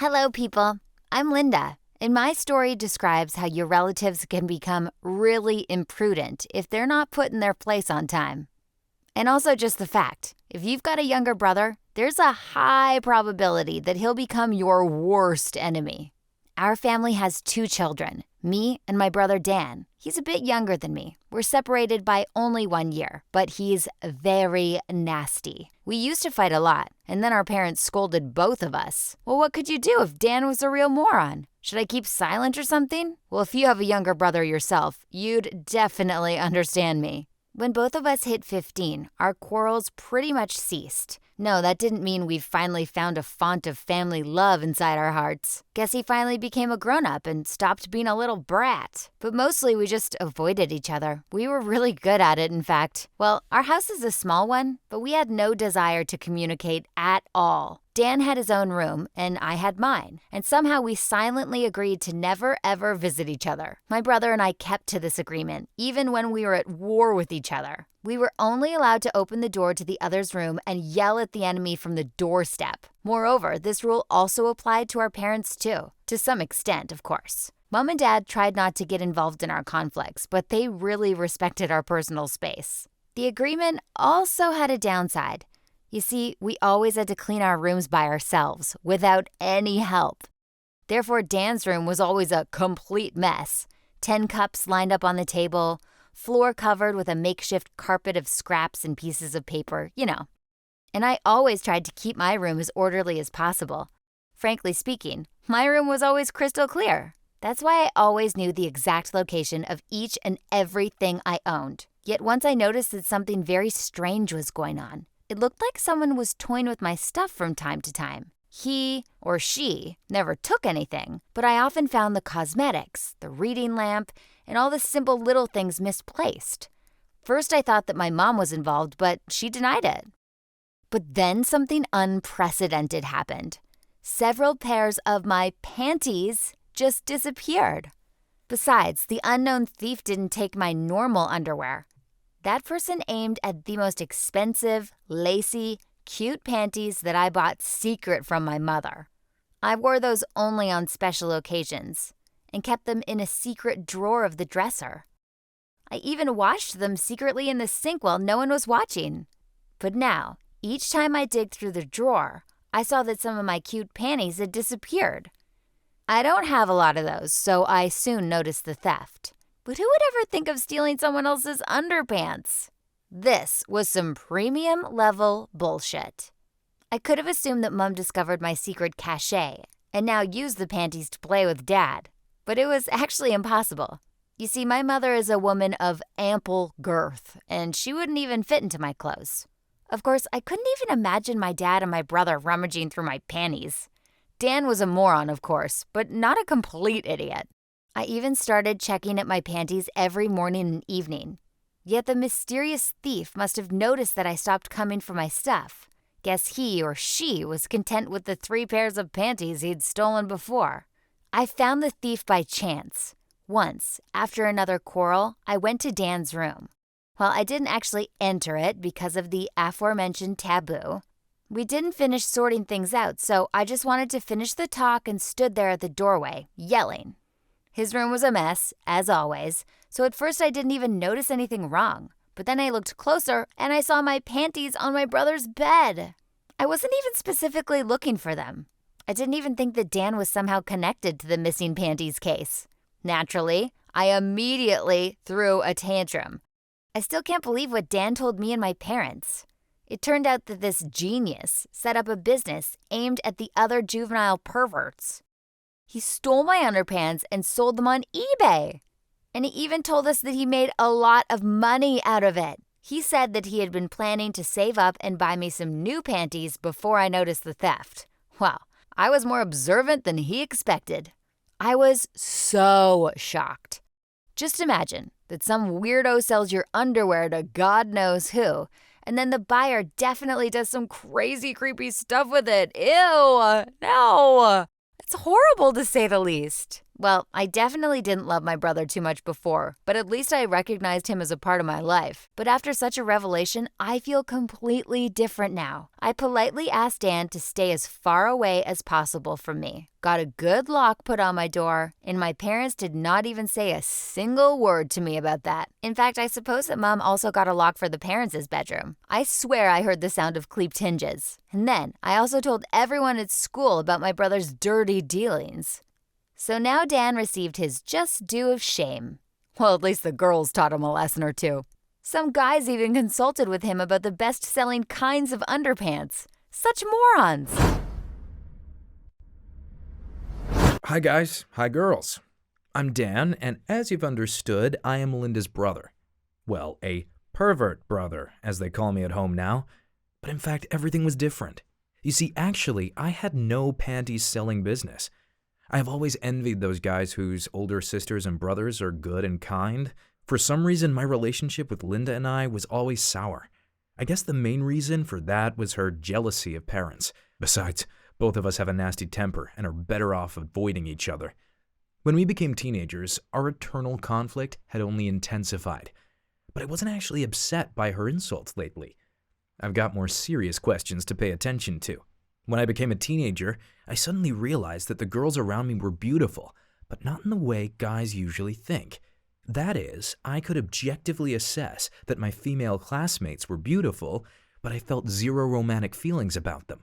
Hello, people. I'm Linda, and my story describes how your relatives can become really imprudent if they're not put in their place on time. And also just the fact, if you've got a younger brother, there's a high probability that he'll become your worst enemy. Our family has 2 children, me and my brother Dan. He's a bit younger than me. We're separated by only 1 year, but he's very nasty. We used to fight a lot, and then our parents scolded both of us. Well, what could you do if Dan was a real moron? Should I keep silent or something? Well, if you have a younger brother yourself, you'd definitely understand me. When both of us hit 15, our quarrels pretty much ceased. No, that didn't mean we've finally found a font of family love inside our hearts. Guess he finally became a grown-up and stopped being a little brat. But mostly we just avoided each other. We were really good at it, in fact. Well, our house is a small one, but we had no desire to communicate at all. Dan had his own room, and I had mine, and somehow we silently agreed to never ever visit each other. My brother and I kept to this agreement, even when we were at war with each other. We were only allowed to open the door to the other's room and yell at the enemy from the doorstep. Moreover, this rule also applied to our parents too, to some extent, of course. Mom and Dad tried not to get involved in our conflicts, but they really respected our personal space. The agreement also had a downside. You see, we always had to clean our rooms by ourselves, without any help. Therefore, Dan's room was always a complete mess. 10 cups lined up on the table, floor covered with a makeshift carpet of scraps and pieces of paper, you know. And I always tried to keep my room as orderly as possible. Frankly speaking, my room was always crystal clear. That's why I always knew the exact location of each and everything I owned. Yet once I noticed that something very strange was going on. It looked like someone was toying with my stuff from time to time. He or she never took anything, but I often found the cosmetics, the reading lamp, and all the simple little things misplaced. First, I thought that my mom was involved, but she denied it. But then something unprecedented happened. Several pairs of my panties just disappeared. Besides, the unknown thief didn't take my normal underwear. That person aimed at the most expensive, lacy, cute panties that I bought secret from my mother. I wore those only on special occasions and kept them in a secret drawer of the dresser. I even washed them secretly in the sink while no one was watching. But now, each time I digged through the drawer, I saw that some of my cute panties had disappeared. I don't have a lot of those, so I soon noticed the theft. But who would ever think of stealing someone else's underpants? This was some premium-level bullshit. I could have assumed that Mom discovered my secret cachet and now used the panties to play with Dad. But it was actually impossible. You see, my mother is a woman of ample girth, and she wouldn't even fit into my clothes. Of course, I couldn't even imagine my dad and my brother rummaging through my panties. Dan was a moron, of course, but not a complete idiot. I even started checking at my panties every morning and evening. Yet the mysterious thief must have noticed that I stopped coming for my stuff. Guess he or she was content with the 3 pairs of panties he'd stolen before. I found the thief by chance. Once, after another quarrel, I went to Dan's room. Well, I didn't actually enter it because of the aforementioned taboo. We didn't finish sorting things out, so I just wanted to finish the talk and stood there at the doorway, yelling. His room was a mess, as always, so at first I didn't even notice anything wrong. But then I looked closer and I saw my panties on my brother's bed. I wasn't even specifically looking for them. I didn't even think that Dan was somehow connected to the missing panties case. Naturally, I immediately threw a tantrum. I still can't believe what Dan told me and my parents. It turned out that this genius set up a business aimed at the other juvenile perverts. He stole my underpants and sold them on eBay. And he even told us that he made a lot of money out of it. He said that he had been planning to save up and buy me some new panties before I noticed the theft. Well, I was more observant than he expected. I was so shocked. Just imagine that some weirdo sells your underwear to God knows who, and then the buyer definitely does some crazy, creepy stuff with it. Ew, no. It's horrible to say the least. Well, I definitely didn't love my brother too much before, but at least I recognized him as a part of my life. But after such a revelation, I feel completely different now. I politely asked Dan to stay as far away as possible from me, got a good lock put on my door, and my parents did not even say a single word to me about that. In fact, I suppose that Mom also got a lock for the parents' bedroom. I swear I heard the sound of cleaped hinges. And then I also told everyone at school about my brother's dirty dealings. So now Dan received his just due of shame. Well, at least the girls taught him a lesson or two. Some guys even consulted with him about the best-selling kinds of underpants. Such morons! Hi guys, hi girls. I'm Dan, and as you've understood, I am Linda's brother. Well, a pervert brother, as they call me at home now. But in fact, everything was different. You see, actually, I had no panties selling business. I have always envied those guys whose older sisters and brothers are good and kind. For some reason, my relationship with Linda and I was always sour. I guess the main reason for that was her jealousy of parents. Besides, both of us have a nasty temper and are better off avoiding each other. When we became teenagers, our eternal conflict had only intensified. But I wasn't actually upset by her insults lately. I've got more serious questions to pay attention to. When I became a teenager, I suddenly realized that the girls around me were beautiful, but not in the way guys usually think. That is, I could objectively assess that my female classmates were beautiful, but I felt zero romantic feelings about them.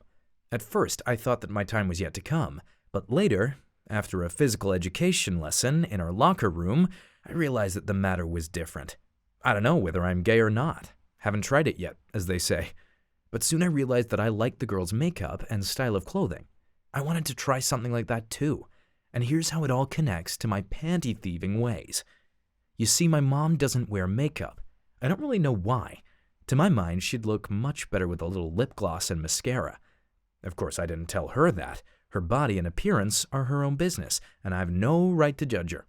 At first, I thought that my time was yet to come, but later, after a physical education lesson in our locker room, I realized that the matter was different. I don't know whether I'm gay or not. Haven't tried it yet, as they say. But soon I realized that I liked the girls' makeup and style of clothing. I wanted to try something like that too. And here's how it all connects to my panty thieving ways. You see, my mom doesn't wear makeup. I don't really know why. To my mind, she'd look much better with a little lip gloss and mascara. Of course, I didn't tell her that. Her body and appearance are her own business, and I have no right to judge her.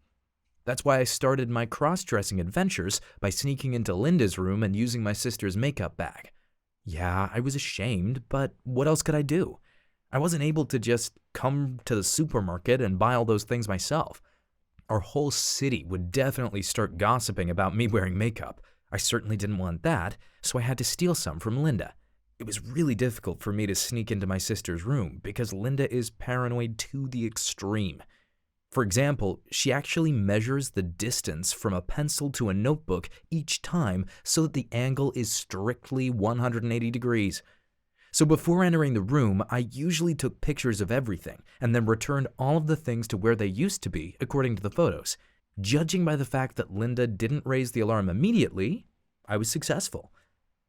That's why I started my cross-dressing adventures by sneaking into Linda's room and using my sister's makeup bag. Yeah, I was ashamed, but what else could I do? I wasn't able to just come to the supermarket and buy all those things myself. Our whole city would definitely start gossiping about me wearing makeup. I certainly didn't want that, so I had to steal some from Linda. It was really difficult for me to sneak into my sister's room because Linda is paranoid to the extreme. For example, she actually measures the distance from a pencil to a notebook each time so that the angle is strictly 180 degrees. So before entering the room, I usually took pictures of everything and then returned all of the things to where they used to be according to the photos. Judging by the fact that Linda didn't raise the alarm immediately, I was successful.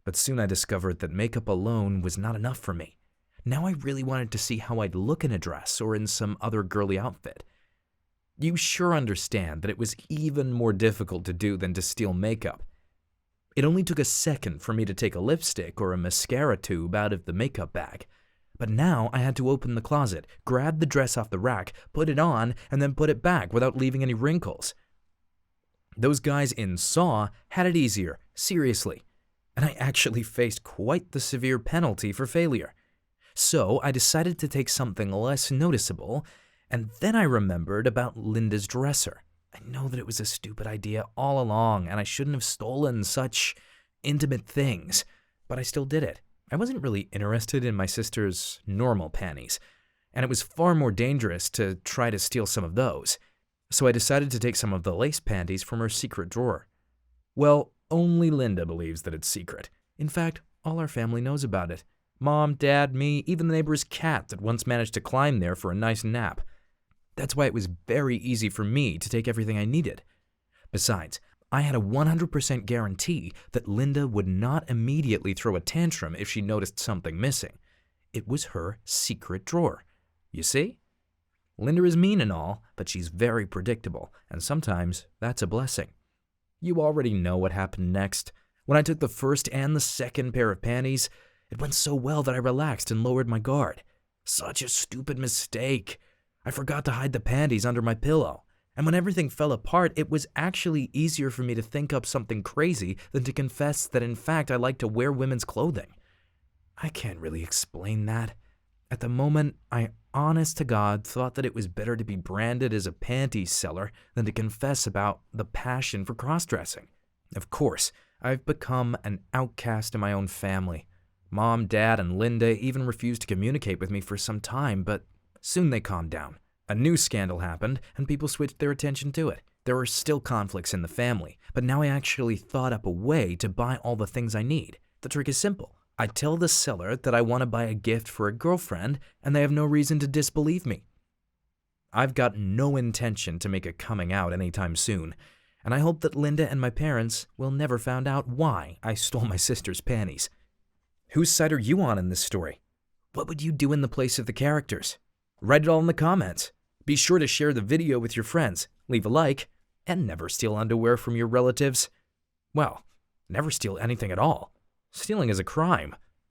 But soon I discovered that makeup alone was not enough for me. Now I really wanted to see how I'd look in a dress or in some other girly outfit. You sure understand that it was even more difficult to do than to steal makeup. It only took a second for me to take a lipstick or a mascara tube out of the makeup bag. But now I had to open the closet, grab the dress off the rack, put it on, and then put it back without leaving any wrinkles. Those guys in Saw had it easier, seriously. And I actually faced quite the severe penalty for failure. So I decided to take something less noticeable. And then I remembered about Linda's dresser. I know that it was a stupid idea all along, and I shouldn't have stolen such intimate things, but I still did it. I wasn't really interested in my sister's normal panties, and it was far more dangerous to try to steal some of those. So I decided to take some of the lace panties from her secret drawer. Well, only Linda believes that it's secret. In fact, all our family knows about it. Mom, Dad, me, even the neighbor's cat that once managed to climb there for a nice nap. That's why it was very easy for me to take everything I needed. Besides, I had a 100% guarantee that Linda would not immediately throw a tantrum if she noticed something missing. It was her secret drawer. You see? Linda is mean and all, but she's very predictable, and sometimes that's a blessing. You already know what happened next. When I took the first and the second pair of panties, it went so well that I relaxed and lowered my guard. Such a stupid mistake. I forgot to hide the panties under my pillow, and when everything fell apart, it was actually easier for me to think up something crazy than to confess that in fact I like to wear women's clothing. I can't really explain that. At the moment, I honest to God, thought that it was better to be branded as a panties seller than to confess about the passion for cross-dressing. Of course, I've become an outcast in my own family. Mom, Dad, and Linda even refused to communicate with me for some time, but soon they calmed down. A new scandal happened, and people switched their attention to it. There are still conflicts in the family, but now I actually thought up a way to buy all the things I need. The trick is simple. I tell the seller that I want to buy a gift for a girlfriend, and they have no reason to disbelieve me. I've got no intention to make a coming out anytime soon, and I hope that Linda and my parents will never find out why I stole my sister's panties. Whose side are you on in this story? What would you do in the place of the characters? Write it all in the comments. Be sure to share the video with your friends, leave a like, and never steal underwear from your relatives. Well, never steal anything at all. Stealing is a crime.